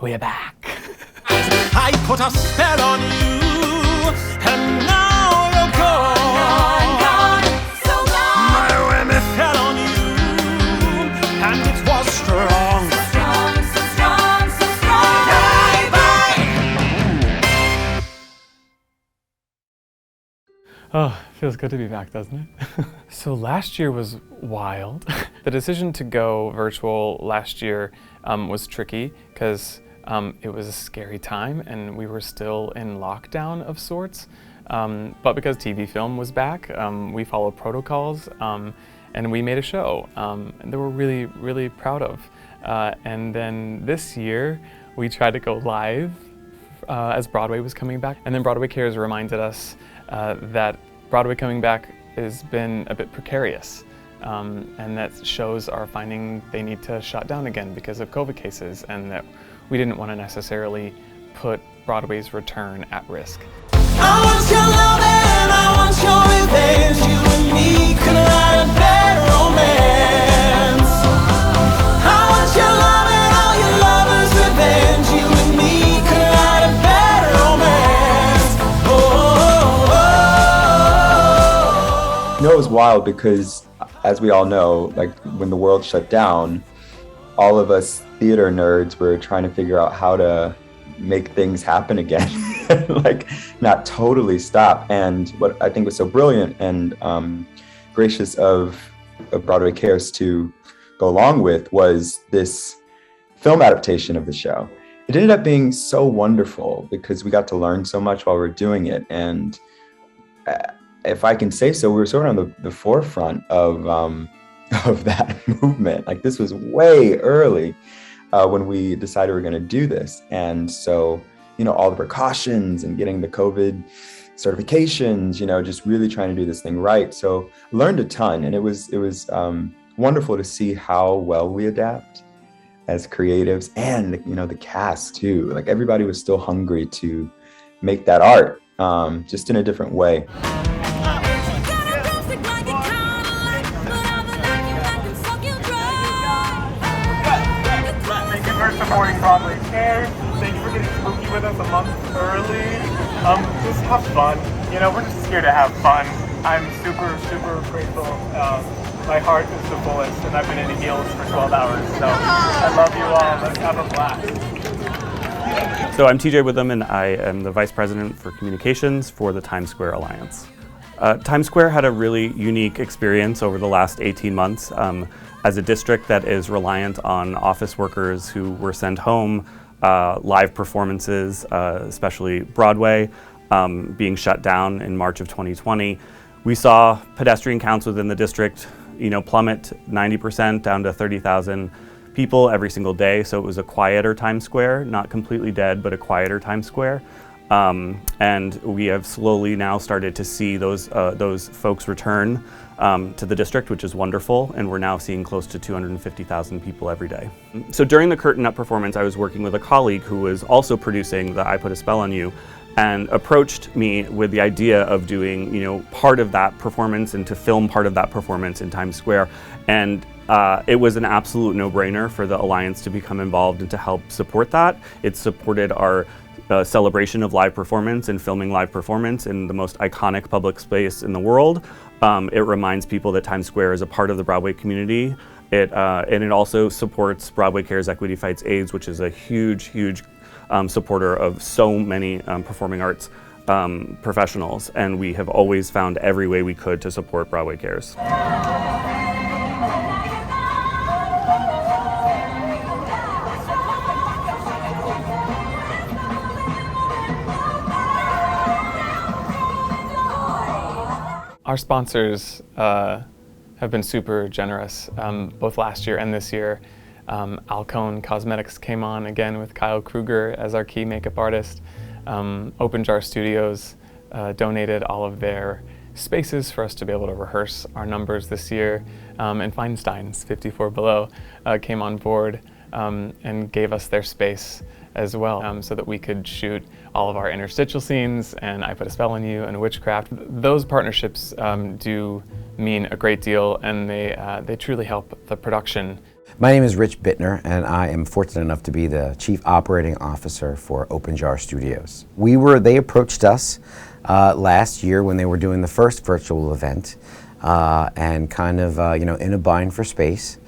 we're back. I put a spell on you, and now you're gone. Gone, so gone. My women fell on you, and it was strong. Strong, so strong, so strong. Bye-bye. Oh, feels good to be back, doesn't it? So last year was wild. The decision to go virtual last year was tricky because it was a scary time and we were still in lockdown of sorts. But because TV film was back, we followed protocols and we made a show that we're really, really proud of. And then this year, we tried to go live as Broadway was coming back. And then Broadway Cares reminded us that Broadway coming back has been a bit precarious. And that shows are finding they need to shut down again because of COVID cases, and that we didn't want to necessarily put Broadway's return at risk. I want your love and I want your revenge. You and me could write a better romance. I want your love and all your lovers' revenge. You and me could write a better romance. You know, it was wild because, as we all know, like when the world shut down, all of us theater nerds were trying to figure out how to make things happen again, like not totally stop. And what I think was so brilliant and gracious of Broadway Cares to go along with was this film adaptation of the show. It ended up being so wonderful because we got to learn so much while we were doing it. And if I can say so, we were sort of on the forefront of that movement. Like this was way early when we decided we were going to do this. And so, you know, all the precautions and getting the COVID certifications, you know, just really trying to do this thing right. So learned a ton, and it was wonderful to see how well we adapt as creatives, and, you know, the cast too. Like everybody was still hungry to make that art, just in a different way. For supporting Broadway Cares. Thank you for getting spooky with us a month early. Just have fun. You know, we're just here to have fun. I'm super, super grateful. My heart is the fullest, and I've been in heels for 12 hours. So I love you all. Let's have a blast. So I'm TJ Witham, and I am the Vice President for Communications for the Times Square Alliance. Times Square had a really unique experience over the last 18 months. As a district that is reliant on office workers who were sent home, live performances, especially Broadway, being shut down in March of 2020, we saw pedestrian counts within the district, you know, plummet 90% down to 30,000 people every single day. So it was a quieter Times Square, not completely dead, but a quieter Times Square. And we have slowly now started to see those folks return to the district, which is wonderful, and we're now seeing close to 250,000 people every day. So during the Curtain Up performance, I was working with a colleague who was also producing the I Put a Spell on You, and approached me with the idea of doing, you know, part of that performance and to film part of that performance in Times Square. And it was an absolute no-brainer for the Alliance to become involved and to help support that. It supported our celebration of live performance and filming live performance in the most iconic public space in the world. It reminds people that Times Square is a part of the Broadway community. And it also supports Broadway Cares Equity Fights AIDS, which is a huge, huge supporter of so many performing arts professionals. And we have always found every way we could to support Broadway Cares. Our sponsors have been super generous, both last year and this year. Alcone Cosmetics came on again with Kyle Kruger as our key makeup artist. Open Jar Studios donated all of their spaces for us to be able to rehearse our numbers this year. And Feinstein's 54 Below came on board and gave us their space as well, so that we could shoot all of our interstitial scenes and I Put a Spell on You and Witchcraft. Those partnerships do mean a great deal, and they truly help the production. My name is Rich Bittner, and I am fortunate enough to be the Chief Operating Officer for Open Jar Studios. They approached us last year when they were doing the first virtual event, and kind of in a bind for space.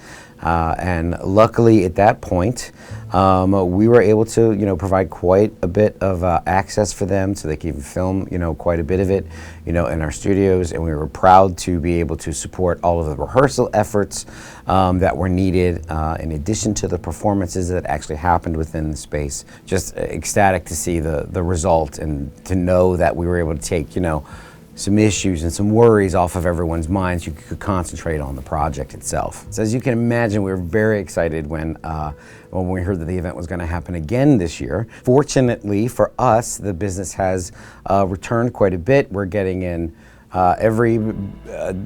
And luckily at that point, we were able to provide quite a bit of access for them, so they could even film quite a bit of it in our studios, and we were proud to be able to support all of the rehearsal efforts that were needed in addition to the performances that actually happened within the space. Just ecstatic to see the result and to know that we were able to take some issues and some worries off of everyone's minds. You could concentrate on the project itself. So as you can imagine, we were very excited when we heard that the event was going to happen again this year. Fortunately for us, the business has returned quite a bit. We're getting in every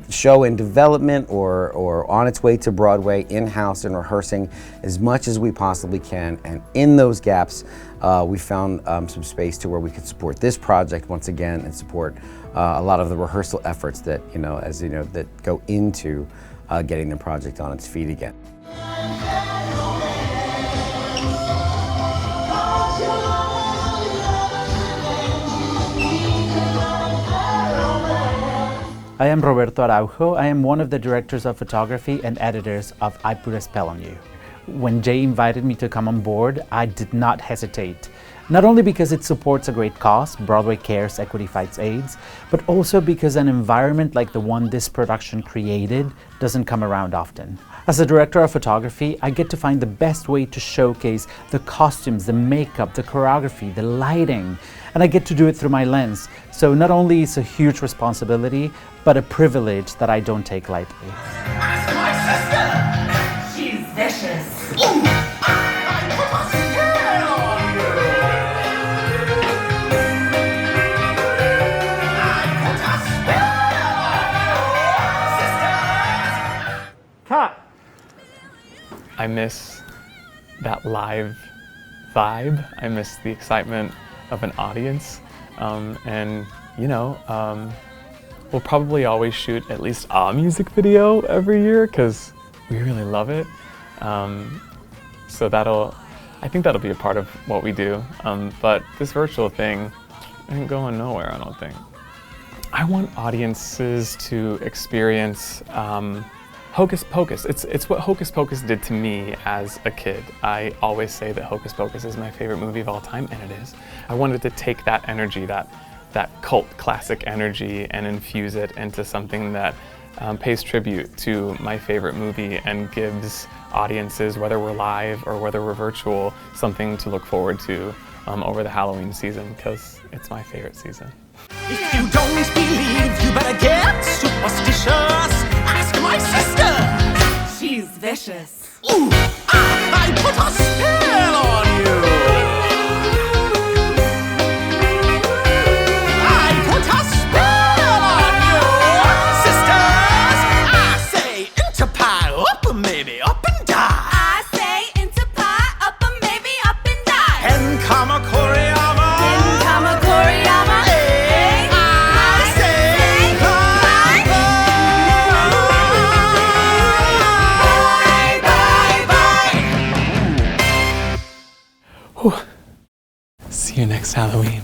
show in development or on its way to Broadway in-house and rehearsing as much as we possibly can. And in those gaps, we found some space to where we could support this project once again and support a lot of the rehearsal efforts that that go into getting the project on its feet again. I am Roberto Araujo. I am one of the directors of photography and editors of I Put a Spell on You. When Jay invited me to come on board, I did not hesitate. Not only because it supports a great cause, Broadway Cares, Equity Fights AIDS, but also because an environment like the one this production created doesn't come around often. As a director of photography, I get to find the best way to showcase the costumes, the makeup, the choreography, the lighting, and I get to do it through my lens. So not only is it a huge responsibility, but a privilege that I don't take lightly. Ask my sister! She's vicious. Cut! I miss that live vibe. I miss the excitement of an audience. We'll probably always shoot at least a music video every year because we really love it. So I think that'll be a part of what we do. But this virtual thing ain't going nowhere, I don't think. I want audiences to experience Hocus Pocus. It's what Hocus Pocus did to me as a kid. I always say that Hocus Pocus is my favorite movie of all time, and it is. I wanted to take that energy, that cult classic energy, and infuse it into something that pays tribute to my favorite movie and gives audiences, whether we're live or whether we're virtual, something to look forward to over the Halloween season, because it's my favorite season. If you don't believe, you better get superstitious. Ask my sister. She's vicious. Ooh, I put a spell on you. I put a spell on you, sisters. I say into pie, up and maybe up and die. I say into pie, up and maybe up and die. And Kama Koriyama. And Kama Koriyama. I say bye, bye, bye. See you next Halloween.